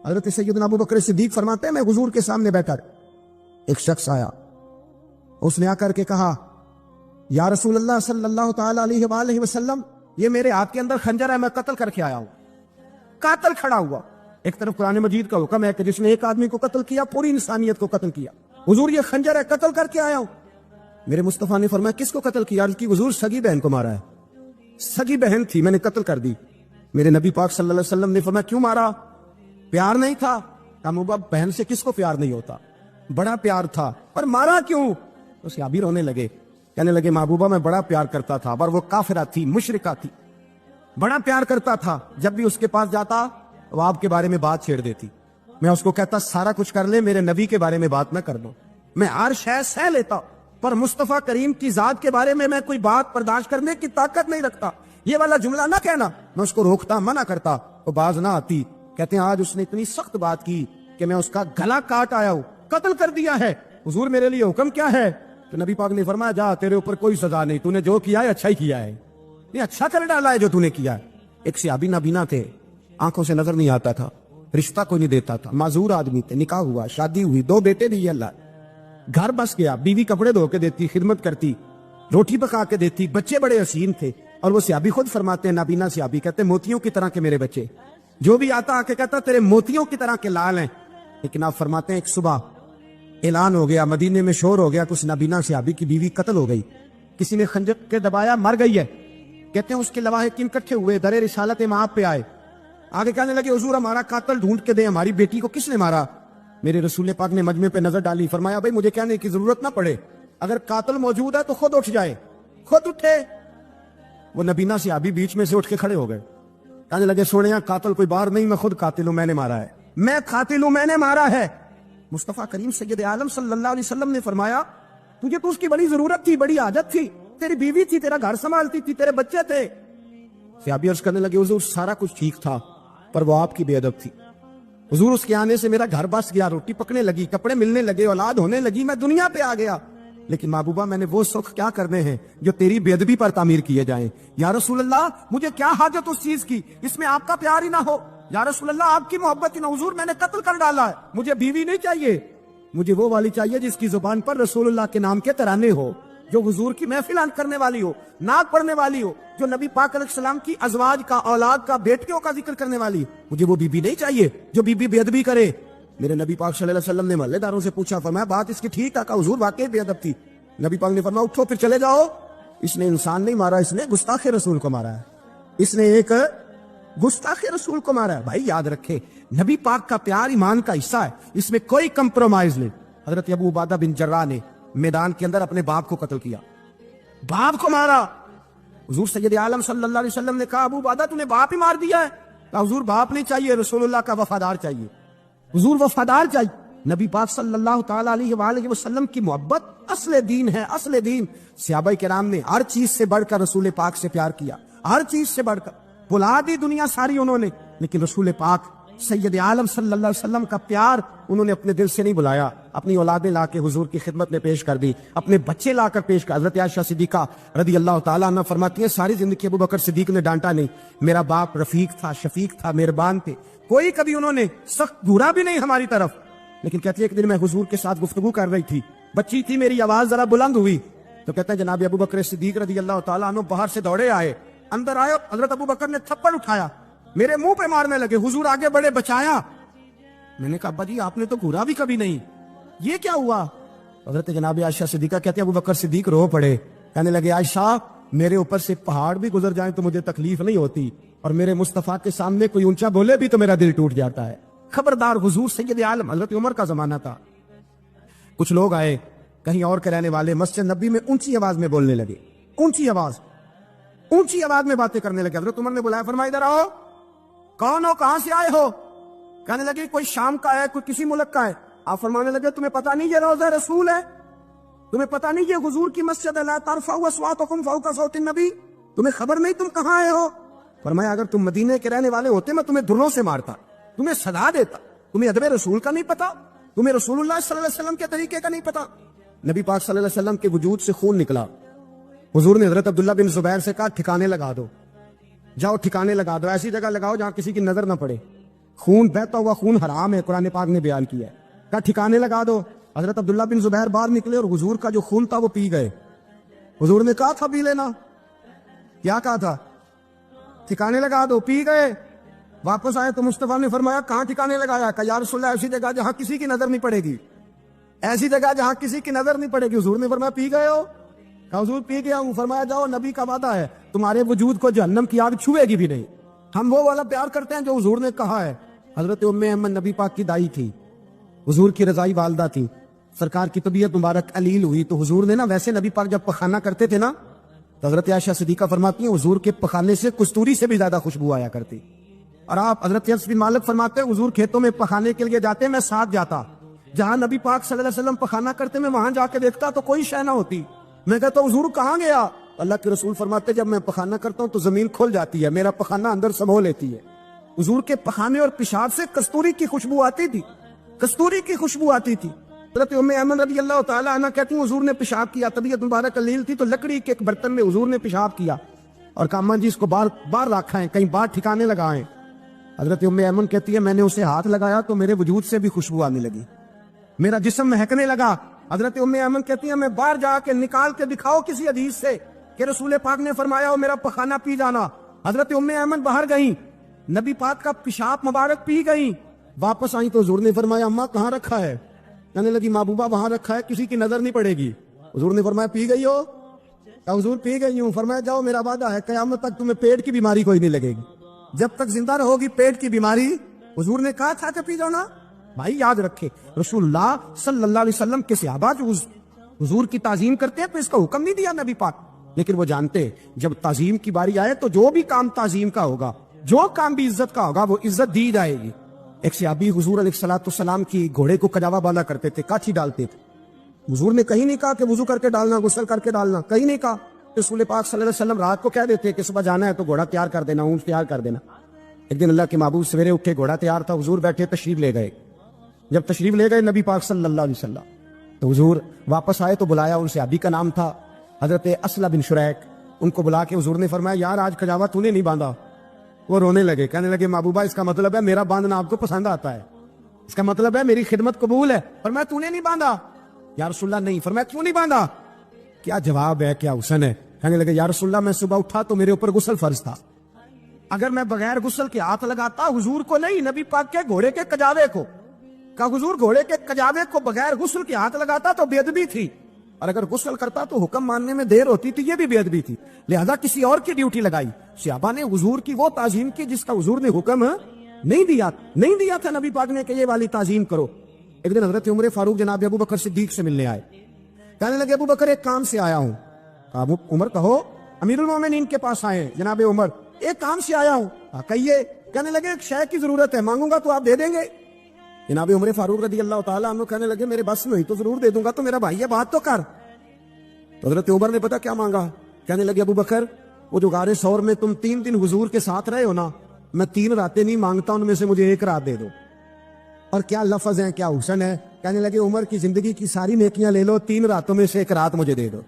حضرت سیدنا ابو بکر صدیق فرماتے ہیں میں حضور کے سامنے بیٹھا، ایک شخص آیا، اس نے آ کر کے کہا یا رسول اللہ صلی اللہ تعالی علیہ وآلہ وسلم، یہ میرے ہاتھ کے اندر خنجر ہے، میں قتل کر کے آیا ہوں۔ قاتل کھڑا ہوا، ایک طرف قرآن مجید کا حکم ہے کہ جس نے ایک آدمی کو قتل کیا پوری انسانیت کو قتل کیا، حضور یہ خنجر ہے، قتل کر کے آیا ہوں۔ میرے مصطفیٰ نے فرمایا کس کو قتل کیا؟ عرض کی حضور سگی بہن کو مارا ہے، سگی بہن تھی، میں نے قتل کر دی۔ میرے نبی پاک صلی اللہ علیہ وسلم نے فرمایا کیوں مارا؟ پیار نہیں تھا؟ کہا بہن سے کس کو پیار نہیں ہوتا، بڑا پیار تھا، پر مارا کیوں؟ تو صحابی رونے لگے، کہنے لگے محبوبہ میں بڑا پیار کرتا تھا، پر وہ کافرہ تھی، مشرکہ تھی، بڑا پیار کرتا تھا، جب بھی اس کے پاس جاتا وہ آپ کے بارے میں بات چھیڑ دیتی، میں اس کو کہتا سارا کچھ کر لے میرے نبی کے بارے میں بات نہ کر دو، میں ہر شے سہ لیتا، پر مصطفیٰ کریم کی ذات کے بارے میں کوئی بات برداشت کرنے کی طاقت نہیں رکھتا، یہ والا جملہ نہ کہنا۔ میں اس کو روکتا، منع کرتا، وہ باز نہ آتی۔ کہتے ہیں آج اس نے اتنی سخت بات کی کہ میں اس کا گلا کاٹ آیا ہوں، قتل کر دیا ہے، حضور میرے لیے حکم کیا ہے؟ تو نبی پاک نے فرمایا جا، تیرے اوپر کوئی سزا نہیں، تو نے جو کیا ہے اچھا ہی کیا ہے، یہ اچھا کر ڈالا ہے جو تو نے کیا ہے۔ ایک صحابی نابینا تھے، آنکھوں سے نظر نہیں آتا تھا، رشتہ کوئی نہیں دیتا تھا، معذور آدمی تھے، نکاح ہوا، شادی ہوئی، 2 بیٹے دیے اللہ، گھر بس گیا، بیوی کپڑے دھو کے دیتی، خدمت کرتی، روٹی پکا کے دیتی، بچے بڑے حسین تھے، اور وہ صحابی خود فرماتے ہیں، نابینا صحابی کہتے ہیں موتیوں کی طرح کے میرے بچے، جو بھی آتا آ کے کہتا تیرے موتیوں کی طرح کے لال ہیں۔ لیکن آپ فرماتے ہیں ایک صبح اعلان ہو گیا، مدینے میں شور ہو گیا، کچھ نابینا صحابی کی بیوی قتل ہو گئی، کسی نے خنجر کے دبایا، مر گئی ہے۔ کہتے ہیں اس کے لواحقین اکٹھے ہوئے، در رسالت مآب پہ آئے، آگے کہنے لگے حضور ہمارا قاتل ڈھونڈ کے دیں، ہماری بیٹی کو کس نے مارا؟ میرے رسول پاک نے مجمع پہ نظر ڈالی، فرمایا بھائی مجھے کہنے کی ضرورت نہ پڑے، اگر قاتل موجود ہے تو خود اٹھ جائے، خود اٹھے۔ وہ نبینا صحابی بیچ میں سے اٹھ کے کھڑے ہو گئے، کہنے لگے سوڑیاں قاتل کوئی باہر نہیں، میں خود قاتل ہوں، میں نے مارا ہے، میں قاتل ہوں، میں نے مارا ہے۔ مصطفیٰ کریم سید عالم صلی اللہ علیہ وسلم نے فرمایا تجھے تو اس کی بڑی ضرورت تھی، بڑی عادت تھی، تیری بیوی تھی، تیرا گھر سنبھالتی تھی، تیرے بچے تھے۔ صحابی عرض کرنے لگے حضور سارا کچھ ٹھیک تھا، پر وہ آپ کی بے ادب تھی، حضور اس کے آنے سے میرا گھر بس گیا، روٹی پکنے لگی، کپڑے ملنے لگے، اولاد ہونے لگی، میں دنیا پہ آ گیا، لیکن محبوبہ میں نے وہ سکھ کیا کرنے ہیں جو تیری بے ادبی پر تعمیر کیے جائیں۔ یا رسول اللہ مجھے کیا حاجت اس چیز کی اس میں آپ کا پیار ہی نہ ہو، یا رسول اللہ آپ کی محبت ہی نہ، حضور میں نے قتل کر ڈالا ہے، مجھے بیوی نہیں چاہیے، مجھے وہ والی چاہیے جس کی زبان پر رسول اللہ کے نام کے ترانے ہو، جو حضور کی محفل کرنے والی ہو، نعت پڑھنے والی ہو، جو نبی پاک علیہ السلام کی ازواج کا، اولاد کا، بیٹیوں کا ذکر کرنے والی، مجھے وہ بیوی نہیں چاہیے جو بیوی بے ادبی کرے۔ میرے نبی پاک صلی اللہ علیہ وسلم نے محلے داروں سے پوچھا، فرمایا بات اس کی ٹھیک ہے؟ کہا حضور واقعی بے ادب تھی۔ نبی پاک نے فرمایا اٹھو پھر چلے جاؤ، اس نے انسان نہیں مارا، اس نے گستاخ رسول کو مارا ہے، اس نے ایک گستاخ رسول کو مارا ہے۔ بھائی یاد رکھے نبی پاک کا پیار ایمان کا حصہ ہے، اس میں کوئی کمپرومائز نہیں۔ حضرت ابو عبادہ بن جراح نے میدان کے اندر اپنے باپ کو قتل کیا، باپ کو مارا، حضور سید عالم صلی اللہ علیہ وسلم نے کہا ابو عبادہ تو نے باپ ہی مار دیا ہے؟ کہا حضور باپ نہیں چاہیے، رسول اللہ کا وفادار چاہیے، حضور وفادار چاہیے۔ نبی پاک صلی اللہ تعالی علیہ وآلہ وسلم کی محبت اصل دین ہے، اصل دین۔ صحابہ کرام نے ہر چیز سے بڑھ کر رسول پاک سے پیار کیا، ہر چیز سے بڑھ کر، بلا دی دنیا ساری انہوں نے، لیکن رسول پاک سید عالم صلی اللہ علیہ وسلم کا پیار انہوں نے اپنے دل سے نہیں بلایا، اپنی اولادیں لا کے حضور کی خدمت میں پیش کر دی، اپنے بچے لا کر پیش کر۔ حضرت عائشہ صدیقہ رضی اللہ تعالیٰ عنہ فرماتی ہیں ساری زندگی ابو بکر صدیق نے ڈانٹا نہیں، میرا باپ رفیق تھا، شفیق تھا، مہربان تھے، کوئی کبھی انہوں نے سخت گھورا بھی نہیں ہماری طرف۔ لیکن کہتی ہے ایک دن میں حضور کے ساتھ گفتگو کر رہی تھی، بچی تھی، میری آواز ذرا بلند ہوئی تو کہتے ہیں جناب ابو بکر صدیق رضی اللہ تعالیٰ عنہ باہر سے دوڑے آئے، اندر آئے، حضرت ابو بکر نے تھپڑ اٹھایا، میرے منہ پہ مارنے لگے، حضور آگے بڑے بچایا۔ میں نے کہا ابا جی آپ نے تو گھورا بھی کبھی نہیں، یہ کیا ہوا؟ حضرت جناب عائشہ صدیقہ کہتے ہیں ابو بکر صدیق رو پڑے، کہنے لگے عائشہ میرے اوپر سے پہاڑ بھی گزر جائیں تو مجھے تکلیف نہیں ہوتی، اور میرے مصطفیٰ کے سامنے کوئی اونچا بولے بھی تو میرا دل ٹوٹ جاتا ہے۔ خبردار حضور سید عالم، حضرت عمر کا زمانہ تھا، کچھ لوگ آئے کہیں اور کے رہنے والے، مسجد نبی میں اونچی آواز میں بولنے لگے، اونچی آواز میں باتیں کرنے لگے۔ حضرت عمر نے بلایا، فرمایا ادھر آؤ، کون ہو، کہاں سے آئے ہو؟ کہنے لگے کوئی شام کا ہے، کوئی کسی ملک کا ہے۔ آپ فرمانے لگے تمہیں پتہ نہیں یہ روضہ رسول ہے؟ تمہیں پتہ نہیں یہ حضور کی مسجد ہے؟ لا ترفعوا اصواتکم فوق صوت النبی، تمہیں خبر نہیں تم کہاں آئے ہو؟ فرمایا اگر تم مدینے کے رہنے والے ہوتے میں تمہیں دھروں سے مارتا، تمہیں سزا دیتا، تمہیں ادب رسول کا نہیں پتا، تمہیں رسول اللہ صلی اللہ علیہ وسلم کے طریقے کا نہیں پتا۔ نبی پاک صلی اللہ علیہ وسلم کے وجود سے خون نکلا، حضور نے حضرت عبداللہ بن زبیر سے کہا ٹھکانے لگا دو، جاؤ ٹھکانے لگا دو، ایسی جگہ لگاؤ جہاں کسی کی نظر نہ پڑے۔ خون بہتا ہوا خون حرام ہے، قرآن پاک نے بیان کیا ہے، کہا ٹھکانے لگا دو۔ حضرت عبداللہ بن زبیر باہر نکلے اور حضور کا جو خون تھا وہ پی گئے۔ حضور نے کہا تھا پی لینا، کیا کہا تھا؟ ٹھکانے لگا دو، پی گئے۔ واپس آئے تو مصطفیٰ نے فرمایا کہاں ٹھکانے لگایا؟ کہا یا رسول اللہ ایسی جگہ جہاں کسی کی نظر نہیں پڑے گی، ایسی جگہ جہاں کسی کی نظر نہیں پڑے گی۔ حضور نے فرمایا پی گئے ہو؟ کہا حضور پی گیا ہوں۔ فرمایا جاؤ، نبی کا وعدہ ہے تمہارے وجود کو جہنم کی آگ چھوئے گی بھی نہیں۔ ہم وہ والا پیار کرتے ہیں جو حضور نے کہا ہے۔ حضرت ام ایمن نبی پاک کی دائی تھی، حضور کی رضائی والدہ تھی، سرکار کی طبیعت مبارک علیل ہوئی تو حضور نے نا ویسے نبی پاک جب پخانہ کرتے تھے نا تو حضرت عائشہ صدیقہ فرماتی ہیں حضور کے پخانے سے کستوری سے بھی زیادہ خوشبو آیا کرتی۔ اور آپ حضرت انس بن مالک فرماتے ہیں حضور کھیتوں میں پخانے کے لیے جاتے میں ساتھ جاتا، جہاں نبی پاک صلی اللہ علیہ وسلم پخانہ کرتے میں وہاں جا کے دیکھتا تو کوئی شے نہ ہوتی۔ میں کہتا حضور کہاں گیا؟ اللہ کے رسول فرماتے جب میں پخانہ کرتا ہوں تو زمین کھل جاتی ہے، میرا پخانہ اندر سمو لیتی ہے۔ حضور کے پخانے اور پیشاب سے کستوری کی خوشبو آتی تھی، کستوری کی خوشبو آتی تھی۔ حضرت ام ایمن رضی اللہ تعالی عنہ کہتی ہیں حضور نے پیشاب کیا، طبیعت مبارک علیل تھی تو لکڑی کے ایک برتن میں حضور نے پیشاب کیا اور کہا اماں جی اس کو باہر رکھا ہے، کہیں باہر ٹھکانے لگائیں۔ حضرت ام ایمن کہتی ہے میں نے اسے ہاتھ لگایا تو میرے وجود سے بھی خوشبو آنے لگی، میرا جسم مہکنے لگا۔ حضرت ام ایمن کہتی ہے میں باہر جا کے نکال کے دکھاؤ کسی حدیث سے کہ رسول پاک نے فرمایا ہو میرا پخانہ پی جانا۔ حضرت ام ایمن باہر گئیں، نبی پاک کا پیشاب مبارک پی گئیں، واپس آئیں تو حضور نے فرمایا اماں کہاں رکھا ہے؟ کہنے لگی محبوبہ وہاں رکھا ہے، کسی کی نظر نہیں پڑے گی۔ حضور نے فرمایا پی گئی ہو؟ کہا حضور پی گئی ہوں۔ فرمایا جاؤ میرا وعدہ ہے قیامت تک تمہیں پیٹ کی بیماری کوئی نہیں لگے گی، جب تک زندہ رہو گی پیٹ کی بیماری۔ حضور نے کہا تھا کہ پی جاؤ نا۔ بھائی یاد رکھے رسول اللہ صلی اللہ علیہ وسلم کے صحابہ جو حضور کی تعظیم کرتے ہیں تو اس کا حکم نہیں دیا نبی پاک، لیکن وہ جانتے جب تعظیم کی باری آئے تو جو بھی کام تعظیم کا ہوگا، جو کام بھی عزت کا ہوگا وہ عزت دی جائے گی۔ ایک صحابی حضور علیہ السلام کی گھوڑے کو کجاوا باندھا کرتے تھے، کاٹھی ڈالتے تھے۔ حضور نے کہیں نہیں کہا کہ وضو کر کے ڈالنا، غسل کر کے ڈالنا، کہیں نہیں کہا۔ رسول پاک صلی اللہ علیہ وسلم رات کو کہہ دیتے کہ صبح جانا ہے تو گھوڑا تیار کر دینا، اونٹ تیار کر دینا۔ ایک دن اللہ کے محبوب سویرے اٹھے، گھوڑا تیار تھا، حضور بیٹھے تشریف لے گئے۔ جب تشریف لے گئے نبی پاک صلی اللہ علیہ وسلم تو حضور واپس آئے تو بلایا، ان صحابی کا نام تھا حضرت اسلم بن شریک۔ ان کو بلا کے حضور نے فرمایا یار آج کجاوا تو نے نہیں باندھا۔ وہ رونے لگے، کہنے لگے محبوبہ اس کا مطلب ہے میرا باندھنا آپ کو پسند آتا ہے، اس کا مطلب ہے میری خدمت قبول ہے۔ فرمایا تو نے نہیں باندھا؟ یا رسول اللہ نہیں۔ فرمایا کیوں نہیں باندھا؟ کیا جواب ہے، کیا حسن ہے۔ کہنے لگے یا رسول اللہ میں صبح اٹھا تو میرے اوپر غسل فرض تھا، اگر میں بغیر غسل کے ہاتھ لگاتا حضور کو نہیں نبی پاک کے گھوڑے کے کجاوے کو، کہا حضور گھوڑے کے کجاوے کو بغیر غسل کے ہاتھ لگاتا تو بے ادبی تھی، اور اگر غسل کرتا تو حکم ماننے میں دیر ہوتی تھی، یہ بھی بے ادبی تھی، لہذا کسی اور کی ڈیوٹی لگائی۔ صحابہ نے حضور کی وہ تعظیم کی جس کا حضور نے حکم نہیں دیا تھا نبی پاک نے کہ یہ والی تعظیم کرو۔ ایک دن حضرت عمر فاروق جناب ابو بکر صدیق سے ملنے آئے، کہنے لگے ابو بکر ایک کام سے آیا ہوں۔ کہا عمر کہو۔ امیر المومنین کے پاس آئے جناب عمر، ایک کام سے آیا ہوں۔ کہیے۔ کہنے لگے ایک شے کی ضرورت ہے، مانگوں گا تو آپ دے دیں گے؟ جناب عمر فاروق رضی اللہ تعالیٰ عنہ کہنے لگے میرے بس میں ہوئی تو ضرور دے دوں گا، تو میرا بھائی ہے بات تو کر۔ تو حضرت عمر نے پتا کیا مانگا؟ کہنے لگے ابو بکر وہ جو غار ثور میں تم 3 دن حضور کے ساتھ رہے ہو نا، میں 3 راتیں نہیں مانگتا، ان میں سے مجھے 1 رات دے دو۔ اور کیا لفظ ہیں، کیا حسن ہے۔ کہنے لگے عمر کی زندگی کی ساری نیکیاں لے لو، 3 راتوں میں سے 1 رات مجھے دے دو،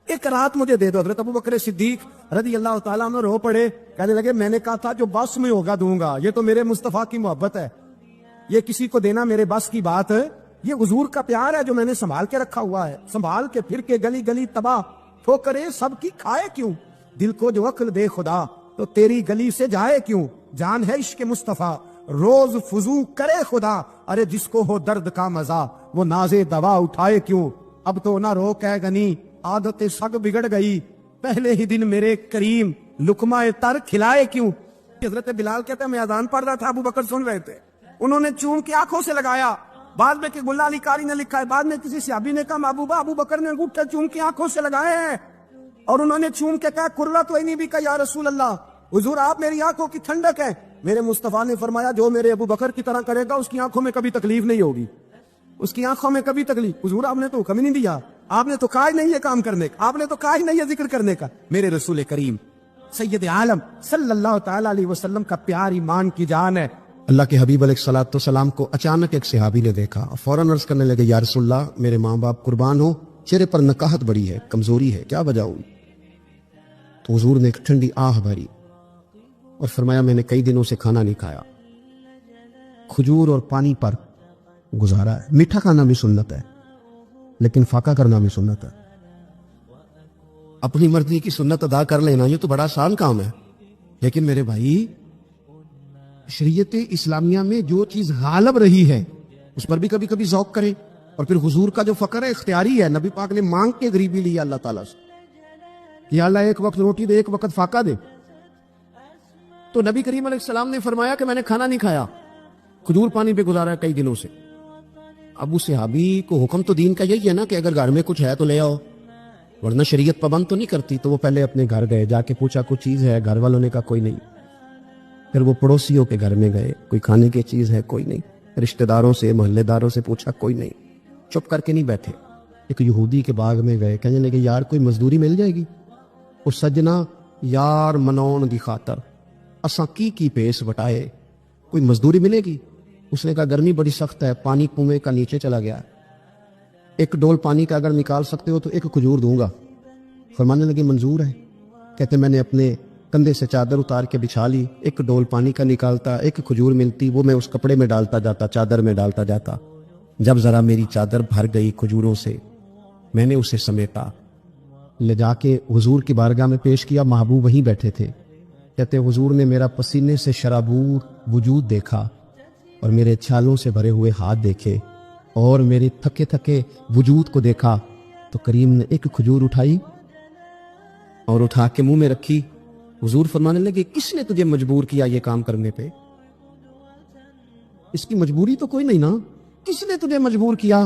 1 رات مجھے دے دو۔ حضرت ابو بکر صدیق رضی اللہ تعالیٰ عنہ رو پڑے، کہنے لگے میں نے کہا تھا جو بس میں ہوگا دوں گا، یہ تو میرے مصطفیٰ کی محبت ہے، یہ کسی کو دینا میرے بس کی بات ہے، یہ حضور کا پیار ہے جو میں نے سنبھال کے رکھا ہوا ہے، سنبھال کے پھر کے گلی گلی تباہ ٹھوکرے سب کی کھائے کیوں، دل کو جو عقل دے خدا تو تیری گلی سے جائے کیوں، جان ہے عشق مصطفیٰ روز فضو کرے خدا، ارے جس کو ہو درد کا مزہ وہ نازے دوا اٹھائے کیوں، اب تو نہ رو کہ گنی عادت سگ بگڑ گئی، پہلے ہی دن میرے کریم لقمہ تر کھلائے کیوں۔ حضرت بلال کہتے ہیں میں اذان پڑھ رہا تھا، ابو بکر سن رہے تھے، انہوں نے چوم کے آنکھوں سے لگایا، بعد میں کہ گلہ علی قاری نے لکھا ہے، بعد میں کسی صحابی نے کہا محبوبہ ابو بکر نے انگوٹھے چوم کے آنکھوں سے لگائے ہیں، اور انہوں نے چوم کے کہا قرۃ عینی بھی کہا یا رسول اللہ، حضور آپ میری آنکھوں کی ٹھنڈک ہے۔ میرے مصطفیٰ نے فرمایا جو میرے ابو بکر کی طرح کرے گا اس کی آنکھوں میں کبھی تکلیف نہیں ہوگی، اس کی آنکھوں میں کبھی تکلیف۔ حضور آپ نے تو حکم ہی نہیں دیا، آپ نے تو کہا ہی نہیں یہ کام کرنے کا، آپ نے تو کہا ہی نہیں یہ ذکر کرنے کا۔ میرے رسول کریم سید عالم صلی اللہ تعالیٰ علیہ وسلم کا پیار ایمان کی جان ہے۔ اللہ کے حبیب علیہ الصلوۃ والسلام کو اچانک ایک صحابی نے دیکھا، فوراً عرض کرنے لگے یا رسول اللہ میرے ماں باپ قربان ہو، چہرے پر نکاہت بڑی ہے، کمزوری ہے، کیا وجہ ہوئی؟ تو حضور نے ایک ٹھنڈی آہ بھری اور فرمایا میں نے کئی دنوں سے کھانا نہیں کھایا، کھجور اور پانی پر گزارا ہے۔ میٹھا کھانا بھی سنت ہے، لیکن فاقہ کرنا بھی سنت ہے۔ اپنی مرضی کی سنت ادا کر لینا یہ تو بڑا آسان کام ہے، لیکن میرے بھائی شریعت اسلامیہ میں جو چیز غالب رہی ہے اس پر بھی کبھی کبھی ذوق کریں۔ اور پھر حضور کا جو فقر ہے اختیاری ہے، نبی پاک نے مانگ کے غریبی لی اللہ تعالیٰ سے کہ یا اللہ ایک وقت روٹی دے، ایک وقت فاقہ دے۔ تو نبی کریم علیہ السلام نے فرمایا کہ میں نے کھانا نہیں کھایا، کھجور پانی پہ گزارا ہے کئی دنوں سے۔ اب اس صحابی کو حکم تو دین کا یہی ہے نا کہ اگر گھر میں کچھ ہے تو لے آؤ، ورنہ شریعت پابند تو نہیں کرتی۔ تو وہ پہلے اپنے گھر گئے، جا کے پوچھا کچھ چیز ہے، گھر والوں نے کہا کوئی نہیں۔ پھر وہ پڑوسیوں کے گھر میں گئے، کوئی کھانے کی چیز ہے، کوئی نہیں۔ رشتہ داروں سے، محلے داروں سے پوچھا، کوئی نہیں۔ چپ کر کے نہیں بیٹھے، ایک یہودی کے باغ میں گئے، کہنے لگے یار کوئی مزدوری مل جائے گی؟ اس سجنا یار منون دی خاطر اساں کی پیس بٹائے، کوئی مزدوری ملے گی؟ اس نے کہا گرمی بڑی سخت ہے، پانی کنویں کا نیچے چلا گیا ہے، ایک ڈول پانی کا اگر نکال سکتے ہو تو ایک کھجور دوں گا۔ فرمانے لگے منظور ہے۔ کہتے میں نے اپنے کندھے سے چادر اتار کے بچھا لی، ایک ڈول پانی کا نکالتا، ایک کھجور ملتی، وہ میں اس کپڑے میں ڈالتا جاتا، چادر میں ڈالتا جاتا۔ جب ذرا میری چادر بھر گئی کھجوروں سے، میں نے اسے سمیٹا، لے جا کے حضور کی بارگاہ میں پیش کیا۔ محبوب وہیں بیٹھے تھے۔ کہتے حضور نے میرا پسینے سے شرابور وجود دیکھا اور میرے چھالوں سے بھرے ہوئے ہاتھ دیکھے اور میرے تھکے تھکے وجود کو دیکھا، تو کریم نے ایک کھجور اٹھائی اور اٹھا کے منہ میں رکھی۔ حضور فرمانے لگے کس نے تجھے مجبور کیا یہ کام کرنے پہ؟ اس کی مجبوری تو کوئی نہیں نا، کس نے تجھے مجبور کیا؟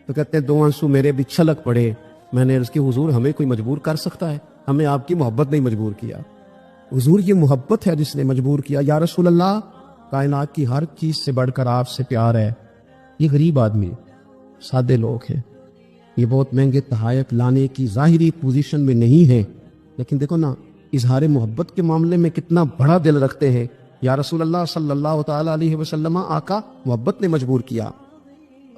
تو کہتے دو آنسو میرے بھی چھلک پڑے۔ میں نے عرض کی حضور ہمیں کوئی مجبور کر سکتا ہے؟ ہمیں آپ کی محبت نہیں مجبور کیا۔ حضور یہ محبت ہے جس نے مجبور کیا۔ یا رسول اللہ کائنات کی ہر چیز سے بڑھ کر آپ سے پیار ہے۔ یہ غریب آدمی، سادے لوگ ہیں، یہ بہت مہنگے تحائف لانے کی ظاہری پوزیشن میں نہیں ہے، لیکن دیکھو نا اظہار محبت کے معاملے میں کتنا بڑا دل رکھتے ہیں۔ یا رسول اللہ صلی اللہ تعالی علیہ وسلم، آقا محبت نے مجبور کیا،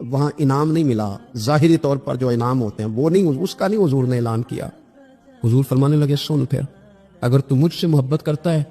وہاں انعام نہیں ملا، ظاہری طور پر جو انعام ہوتے ہیں وہ نہیں، اس کا نہیں حضور نے اعلان کیا۔ حضور فرمانے لگے سن پھر، اگر تو مجھ سے محبت کرتا ہے